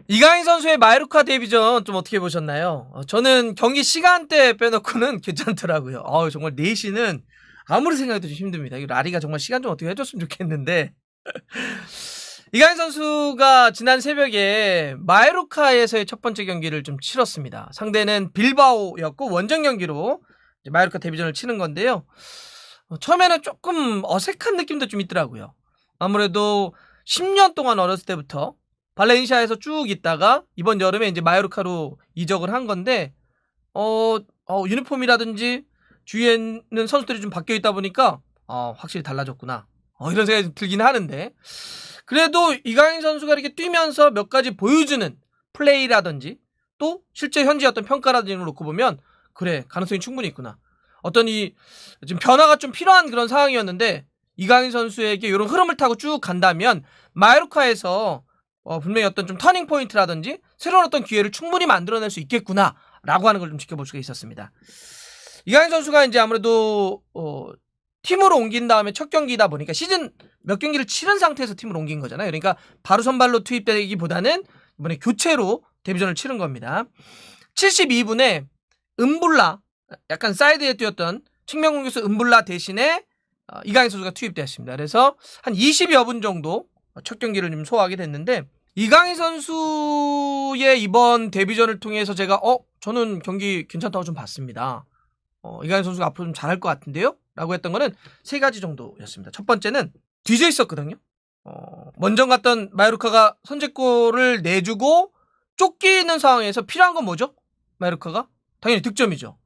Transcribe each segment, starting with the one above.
이강인 선수의 마요르카 데뷔전 좀 어떻게 보셨나요? 저는 경기 시간대 빼놓고는 괜찮더라고요. 정말 4시는 아무리 생각해도 좀 힘듭니다. 이 라리가 정말 시간 좀 어떻게 해줬으면 좋겠는데. 이강인 선수가 지난 새벽에 마요르카에서의 첫 번째 경기를 좀 치렀습니다. 상대는 빌바오였고 원정 경기로 마요르카 데뷔전을 치는 건데요. 처음에는 조금 어색한 느낌도 좀 있더라고요. 아무래도 10년 동안 어렸을 때부터 발렌시아에서 쭉 있다가 이번 여름에 이제 마요르카로 이적을 한 건데, 유니폼이라든지 주위에 있는 선수들이 좀 바뀌어 있다 보니까, 확실히 달라졌구나. 이런 생각이 들긴 하는데, 그래도 이강인 선수가 이렇게 뛰면서 몇 가지 보여주는 플레이라든지, 또 실제 현지 어떤 평가라든지 놓고 보면, 그래, 가능성이 충분히 있구나. 어떤 지금 변화가 좀 필요한 그런 상황이었는데, 이강인 선수에게 이런 흐름을 타고 쭉 간다면, 마요르카에서 분명히 어떤 좀 터닝 포인트라든지 새로운 어떤 기회를 충분히 만들어낼 수 있겠구나라고 하는 걸 좀 지켜볼 수가 있었습니다. 이강인 선수가 이제 아무래도 팀으로 옮긴 다음에 첫 경기다 보니까 시즌 몇 경기를 치른 상태에서 팀으로 옮긴 거잖아요. 그러니까 바로 선발로 투입되기보다는 이번에 교체로 데뷔전을 치른 겁니다. 72분에 은불라, 약간 사이드에 뛰었던 측면 공격수 은불라 대신에 이강인 선수가 투입되었습니다. 그래서 한 20여 분 정도 첫 경기를 좀 소화하게 됐는데, 이강인 선수의 이번 데뷔전을 통해서 제가 저는 경기 괜찮다고 좀 봤습니다. 이강인 선수가 앞으로 좀 잘할 것 같은데요? 라고 했던 거는 3가지 정도였습니다. 첫 번째는 뒤져 있었거든요. 먼저 갔던 마요르카가 선제골을 내주고 쫓기는 상황에서 필요한 건 뭐죠? 마요르카가? 당연히 득점이죠.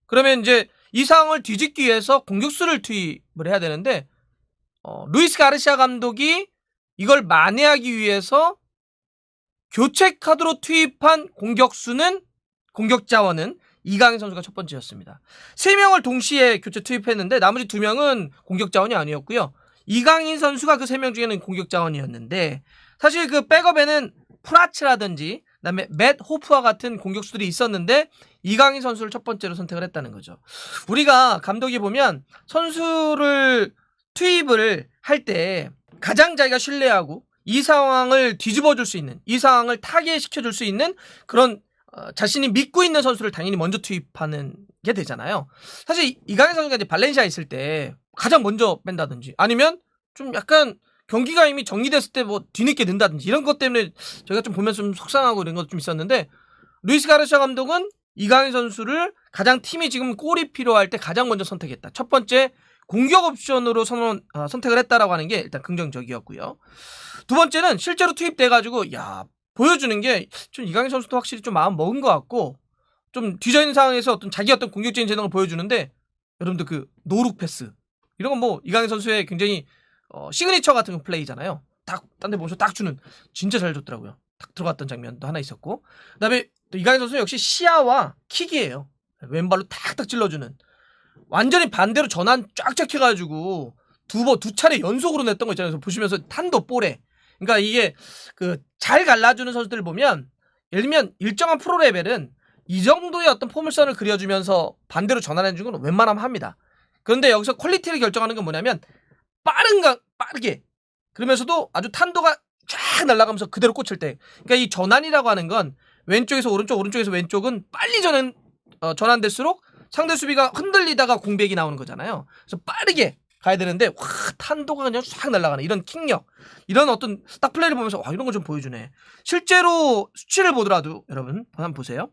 그러면 이제 이 상황을 뒤집기 위해서 공격수를 투입을 해야 되는데, 루이스 가르시아 감독이 이걸 만회하기 위해서 교체 카드로 투입한 공격 자원은 이강인 선수가 첫 번째였습니다. 3명을 동시에 교체 투입했는데 나머지 2명은 공격 자원이 아니었고요. 이강인 선수가 그 3명 중에는 공격 자원이었는데, 사실 그 백업에는 프라츠라든지 그다음에 맷 호프와 같은 공격수들이 있었는데 이강인 선수를 첫 번째로 선택을 했다는 거죠. 우리가 감독이 보면 선수를 투입을 할 때 가장 자기가 신뢰하고 이 상황을 뒤집어 줄 수 있는, 이 상황을 타개시켜 줄 수 있는 그런 자신이 믿고 있는 선수를 당연히 먼저 투입하는 게 되잖아요. 사실 이강인 선수가 이제 발렌시아에 있을 때 가장 먼저 뺀다든지 아니면 좀 약간 경기가 이미 정리됐을 때 뭐 뒤늦게 넣는다든지 이런 것 때문에 저희가 좀 보면서 좀 속상하고 이런 것도 좀 있었는데, 루이스 가르시아 감독은 이강인 선수를 가장 팀이 지금 골이 필요할 때 가장 먼저 선택했다. 첫 번째 공격 옵션으로 선택을 했다라고 하는 게 일단 긍정적이었고요. 두 번째는 실제로 투입돼가지고 보여주는 게 좀 이강인 선수도 확실히 좀 마음 먹은 것 같고, 좀 뒤져있는 상황에서 어떤 자기 어떤 공격적인 재능을 보여주는데, 여러분들 그 노룩 패스 이런 건 뭐 이강인 선수의 굉장히 시그니처 같은 플레이잖아요. 딱 딴 데 보면서 딱 주는, 진짜 잘 줬더라고요. 딱 들어갔던 장면도 하나 있었고, 그다음에 또 이강인 선수 역시 시야와 킥이에요. 왼발로 탁탁 찔러주는, 완전히 반대로 전환 쫙쫙 해가지고 두 차례 연속으로 냈던 거 있잖아요. 그래서 보시면서 탄도 볼에, 그러니까 이게 그 잘 갈라주는 선수들을 보면, 예를 들면 일정한 프로레벨은 이 정도의 어떤 포물선을 그려주면서 반대로 전환해주는 건 웬만하면 합니다. 그런데 여기서 퀄리티를 결정하는 건 뭐냐면 빠르게, 그러면서도 아주 탄도가 쫙 날아가면서 그대로 꽂힐 때, 그러니까 이 전환이라고 하는 건 왼쪽에서 오른쪽, 오른쪽에서 왼쪽은 빨리 전환될수록 상대 수비가 흔들리다가 공백이 나오는 거잖아요. 그래서 빠르게 가야 되는데 탄도가 그냥 싹 날아가는 이런 킥력, 이런 어떤 딱 플레이를 보면서 이런 거 좀 보여주네. 실제로 수치를 보더라도 여러분 한번 보세요.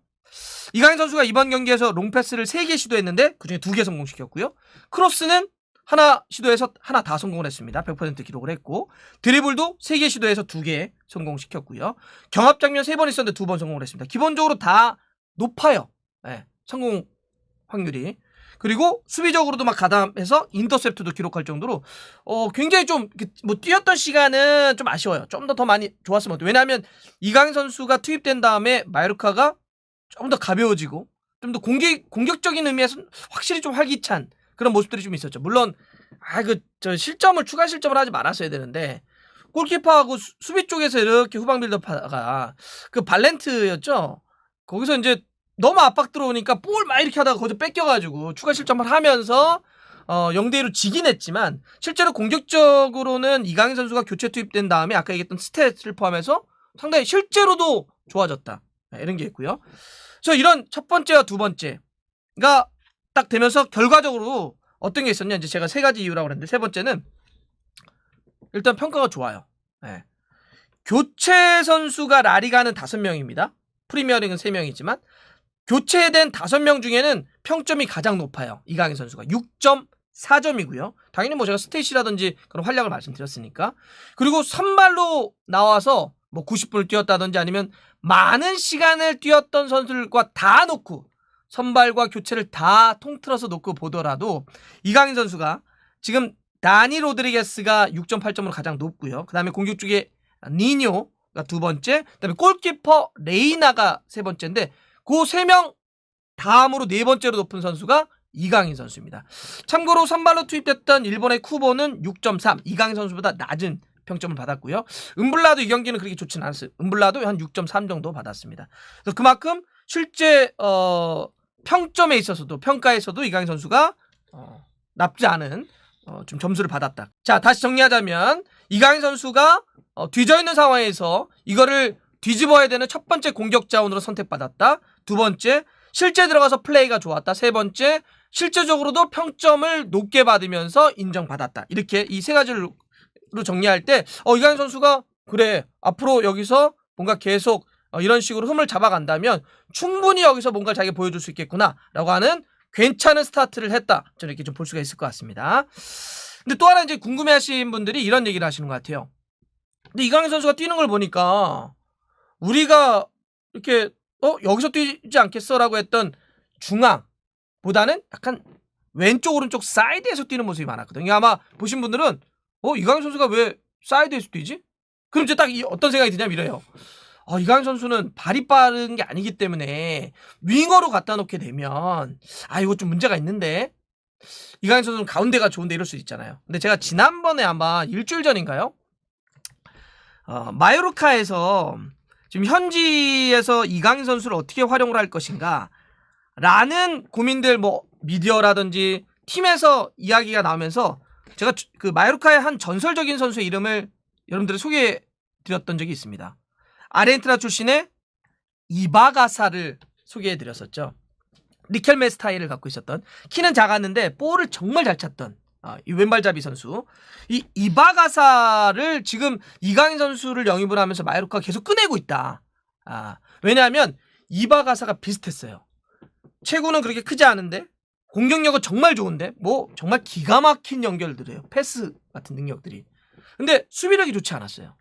이강인 선수가 이번 경기에서 롱패스를 3개 시도했는데 그중에 2개 성공시켰고요. 크로스는 하나 시도해서 하나 다 성공을 했습니다. 100% 기록을 했고, 드리블도 3개 시도해서 2개 성공시켰고요. 경합 장면 3번 있었는데 2번 성공을 했습니다. 기본적으로 다 높아요. 성공 확률이. 그리고 수비적으로도 막 가담해서 인터셉트도 기록할 정도로 굉장히 좀 뭐 뛰었던 시간은 좀 아쉬워요. 좀 더 많이 좋았으면 어때요. 왜냐하면 이강인 선수가 투입된 다음에 마요르카가 좀 더 가벼워지고 좀 더 공격적인 의미에서 확실히 좀 활기찬 그런 모습들이 좀 있었죠. 물론 추가 실점을 하지 말았어야 되는데, 골키퍼하고 수비 쪽에서 이렇게 후방 빌드업하다가 그 발렌트였죠. 거기서 이제 너무 압박 들어오니까 볼 막 이렇게 하다가 거기서 뺏겨가지고 추가 실점을 하면서 0대2로 지긴 했지만, 실제로 공격적으로는 이강인 선수가 교체 투입된 다음에 아까 얘기했던 스탯을 포함해서 상당히 실제로도 좋아졌다. 이런 게 있고요. 그래서 이런 첫 번째와 두 번째가 딱 되면서 결과적으로 어떤 게 있었냐. 이제 제가 세 가지 이유라고 그랬는데 세 번째는 일단 평가가 좋아요. 네. 교체 선수가 라리가는 5명입니다. 프리미어리그는 3명이지만 교체된 5명 중에는 평점이 가장 높아요. 이강인 선수가 6.4점이고요. 당연히 뭐 제가 스탯이라든지 그런 활약을 말씀드렸으니까. 그리고 선발로 나와서 뭐 90분을 뛰었다든지 아니면 많은 시간을 뛰었던 선수들과 다 놓고 선발과 교체를 다 통틀어서 놓고 보더라도 이강인 선수가 지금 다니 로드리게스가 6.8점으로 가장 높고요. 그 다음에 공격 쪽에 니뇨가 두 번째, 그 다음에 골키퍼 레이나가 세 번째인데 그 3명 다음으로 네 번째로 높은 선수가 이강인 선수입니다. 참고로 선발로 투입됐던 일본의 쿠보는 6.3, 이강인 선수보다 낮은 평점을 받았고요. 은블라도 이 경기는 그렇게 좋지는 않았어요. 은블라도 한 6.3 정도 받았습니다. 그래서 그만큼 실제 평점에 있어서도 평가에서도 이강인 선수가 나쁘지 않은 좀 점수를 받았다. 자, 다시 정리하자면 이강인 선수가 뒤져있는 상황에서 이거를 뒤집어야 되는 첫 번째 공격 자원으로 선택받았다. 두 번째, 실제 들어가서 플레이가 좋았다. 세 번째, 실제적으로도 평점을 높게 받으면서 인정받았다. 이렇게 이 세 가지로 정리할 때 이강인 선수가 그래 앞으로 여기서 뭔가 계속 이런 식으로 흠을 잡아간다면 충분히 여기서 뭔가를 자기가 보여줄 수 있겠구나 라고 하는 괜찮은 스타트를 했다. 저는 이렇게 좀 볼 수가 있을 것 같습니다. 근데 또 하나 이제 궁금해하시는 분들이 이런 얘기를 하시는 것 같아요. 근데 이강인 선수가 뛰는 걸 보니까 우리가 이렇게 여기서 뛰지 않겠어 라고 했던 중앙보다는 약간 왼쪽 오른쪽 사이드에서 뛰는 모습이 많았거든요. 아마 보신 분들은 이강인 선수가 왜 사이드에서 뛰지? 그럼 이제 딱 어떤 생각이 드냐면 이래요. 이강인 선수는 발이 빠른 게 아니기 때문에 윙어로 갖다 놓게 되면 이거 좀 문제가 있는데 이강인 선수는 가운데가 좋은데 이럴 수 있잖아요. 근데 제가 지난번에 아마 일주일 전인가요? 마요르카에서 지금 현지에서 이강인 선수를 어떻게 활용을 할 것인가 라는 고민들 뭐 미디어라든지 팀에서 이야기가 나오면서 제가 그 마요르카의 한 전설적인 선수의 이름을 여러분들이 소개해 드렸던 적이 있습니다. 아르헨티나 출신의 이바가사를 소개해 드렸었죠. 리켈메 스타일을 갖고 있었던, 키는 작았는데 볼을 정말 잘 찼던 이 왼발잡이 선수. 이 이바가사를 지금 이강인 선수를 영입을 하면서 마요르카가 계속 꺼내고 있다. 왜냐하면 이바가사가 비슷했어요. 체구는 그렇게 크지 않은데 공격력은 정말 좋은데 뭐 정말 기가 막힌 연결들이에요. 패스 같은 능력들이. 근데 수비력이 좋지 않았어요.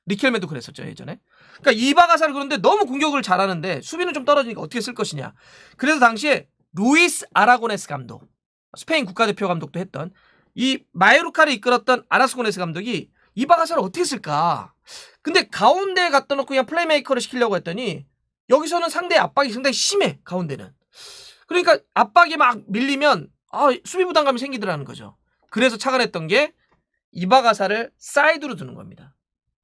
리켈메도 그랬었죠 예전에. 그러니까 이바가사를 그런데 너무 공격을 잘하는데 수비는 좀 떨어지니까 어떻게 쓸 것이냐. 그래서 당시에 루이스 아라고네스 감독, 스페인 국가대표 감독도 했던 이 마요르카를 이끌었던 아라스고네스 감독이 이바가사를 어떻게 쓸까. 근데 가운데에 갖다 놓고 그냥 플레이메이커를 시키려고 했더니 여기서는 상대의 압박이 상당히 심해. 가운데는. 그러니까 압박이 막 밀리면 수비 부담감이 생기더라는 거죠. 그래서 착안했던 게 이바가사를 사이드로 두는 겁니다.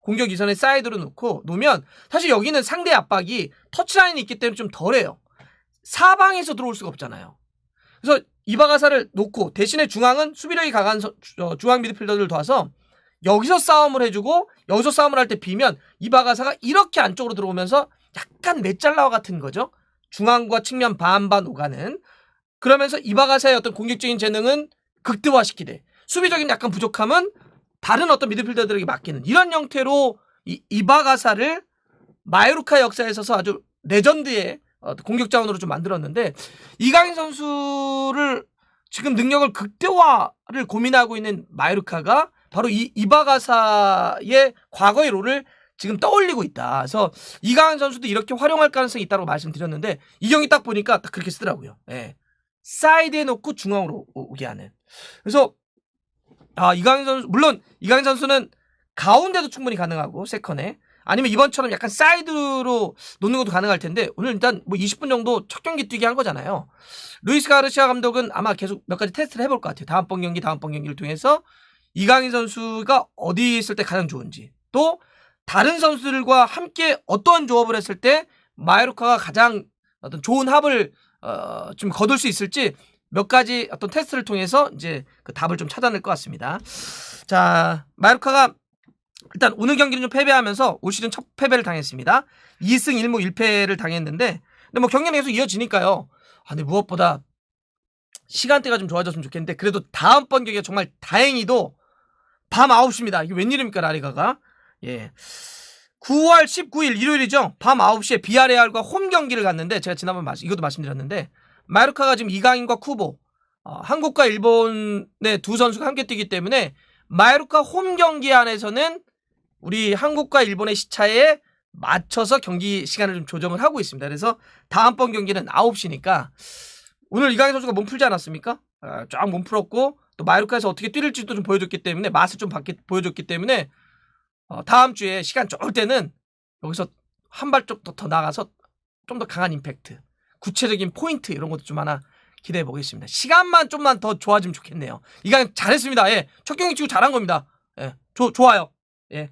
공격 이선에 사이드로 놓으면 사실 여기는 상대 압박이 터치라인이 있기 때문에 좀 덜해요. 사방에서 들어올 수가 없잖아요. 그래서 이바가사를 놓고 대신에 중앙은 수비력이 강한 중앙 미드필더들을 둬서 여기서 싸움을 해주고 여기서 싸움을 할 때 비면 이바가사가 이렇게 안쪽으로 들어오면서 약간 메잘라와 같은 거죠. 중앙과 측면 반반 오가는. 그러면서 이바가사의 어떤 공격적인 재능은 극대화시키되 수비적인 약간 부족함은 다른 어떤 미드필더들에게 맡기는 이런 형태로 이바가사를 마요르카 역사에 있어서 아주 레전드의 공격 자원으로 좀 만들었는데 이강인 선수를 지금 능력을 극대화를 고민하고 있는 마요르카가 바로 이바가사의 과거의 롤을 지금 떠올리고 있다. 그래서 이강인 선수도 이렇게 활용할 가능성이 있다고 말씀드렸는데 이 경기 딱 보니까 딱 그렇게 쓰더라고요. 예. 사이드에 놓고 중앙으로 오게 하는. 그래서 이강인 선수, 물론 이강인 선수는 가운데도 충분히 가능하고 세컨에 아니면 이번처럼 약간 사이드로 놓는 것도 가능할 텐데 오늘 일단 뭐 20분 정도 첫 경기 뛰게 한 거잖아요. 루이스 가르시아 감독은 아마 계속 몇 가지 테스트를 해볼 것 같아요. 다음번 경기를 통해서 이강인 선수가 어디 있을 때 가장 좋은지, 또 다른 선수들과 함께 어떠한 조합을 했을 때 마요르카가 가장 어떤 좋은 합을 좀 거둘 수 있을지 몇 가지 어떤 테스트를 통해서 이제 그 답을 좀 찾아낼 것 같습니다. 자, 마요르카가 일단 오늘 경기는 좀 패배하면서 올 시즌 첫 패배를 당했습니다. 2승 1무 1패를 당했는데 근데 뭐 경기는 계속 이어지니까요. 근데 무엇보다 시간대가 좀 좋아졌으면 좋겠는데 그래도 다음번 경기가 정말 다행히도 밤 9시입니다. 이게 웬일입니까 라리가가. 예. 9월 19일 일요일이죠. 밤 9시에 비아레알과 홈 경기를 갔는데 제가 지난번 이것도 말씀드렸는데 마요르카가 지금 이강인과 쿠보 한국과 일본의 두 선수가 함께 뛰기 때문에 마요르카 홈 경기 안에서는 우리 한국과 일본의 시차에 맞춰서 경기 시간을 좀 조정을 하고 있습니다. 그래서 다음번 경기는 9시니까 오늘 이강인 선수가 몸 풀지 않았습니까? 쫙 몸 풀었고 또 마요르카에서 어떻게 뛰릴지도 좀 보여줬기 때문에 맛을 좀 보여줬기 때문에 다음 주에 시간 좋을 때는 여기서 한 발짝 더 나가서 좀 더 강한 임팩트, 구체적인 포인트 이런 것도 좀 하나 기대해 보겠습니다. 시간만 좀만 더 좋아지면 좋겠네요. 이강인 잘했습니다. 예, 첫 경기 치고 잘한 겁니다. 예, 좋아요. 예.